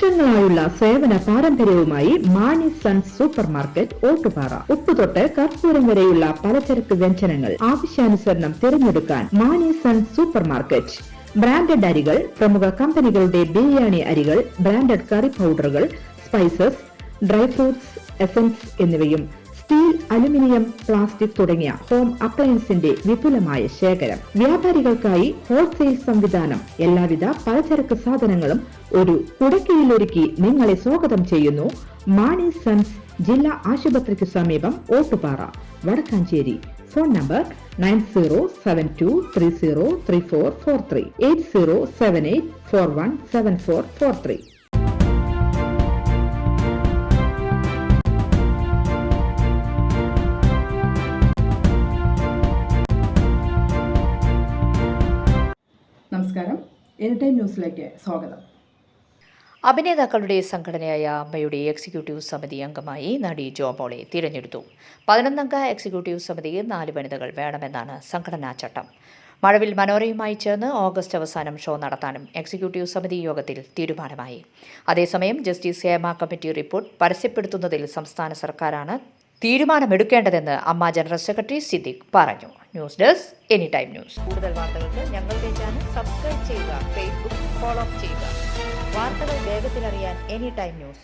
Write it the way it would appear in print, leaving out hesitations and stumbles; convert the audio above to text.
വർഷങ്ങളായുള്ള സേവന പാരമ്പര്യവുമായി Mani sons super market Ottupara. ഉപ്പുതൊട്ട് കർപ്പൂരം വരെയുള്ള പലചരക്ക് വ്യഞ്ജനങ്ങൾ ആവശ്യാനുസരണം തിരഞ്ഞെടുക്കാൻ Mani sons super market. Branded അരികൾ, പ്രമുഖ കമ്പനികളുടെ ബിരിയാണി അരികൾ, ബ്രാൻഡഡ് കറി പൗഡറുകൾ, സ്പൈസസ്, ഡ്രൈ ഫ്രൂട്ട്സ്, എസൻസ് എന്നിവയും സ്റ്റീൽ, അലുമിനിയം, പ്ലാസ്റ്റിക് തുടങ്ങിയ ഹോം അപ്ലയൻസിന്റെ വിപുലമായ ശേഖരം. വ്യാപാരികൾക്കായി ഹോൾസെയിൽ സംവിധാനം. എല്ലാവിധ പലചരക്ക് സാധനങ്ങളും ഒരു കുടക്കീഴിലൊരുക്കി നിങ്ങളെ സ്വാഗതം ചെയ്യുന്നു മാണി സൺസ്, ജില്ലാ ആശുപത്രിക്ക് സമീപം, ഓട്ടുപാറ, വടക്കാഞ്ചേരി. Phone number 9072303443 8078417443. നമസ്കാരം, എനിടൈം ന്യൂസിലേക്ക് സ്വാഗതം. അഭിനേതാക്കളുടെ സംഘടനയായ അമ്മയുടെ എക്സിക്യൂട്ടീവ് സമിതി അംഗമായി നടി ജോമോളെ തിരഞ്ഞെടുത്തു. 11-അംഗ എക്സിക്യൂട്ടീവ് സമിതിയിൽ 4 വനിതകൾ വേണമെന്നാണ് സംഘടനാ ചട്ടം. മഴവിൽ മനോരമയുമായി ചേർന്ന് ഓഗസ്റ്റ് അവസാനം ഷോ നടത്താനും എക്സിക്യൂട്ടീവ് സമിതി യോഗത്തിൽ തീരുമാനമായി. അതേസമയം ജസ്റ്റിസ് ഹേമ കമ്മിറ്റി റിപ്പോർട്ട് പരസ്യപ്പെടുത്തുന്നതിൽ സംസ്ഥാന സർക്കാരാണ് തീരുമാനമെടുക്കേണ്ടതെന്ന് അമ്മ ജനറൽ സെക്രട്ടറി സിദ്ദിഖ് പറഞ്ഞു. News desk anytime news. കൂടുതൽ വാർത്തകൾക്ക് ഞങ്ങളുടെ ചാനൽ സബ്സ്ക്രൈബ് ചെയ്യുക, ഫേസ്ബുക്ക് ഫോളോ ചെയ്യുക. വാർത്തകൾ വേഗത്തിലറിയാൻ എനിടൈം ന്യൂസ്.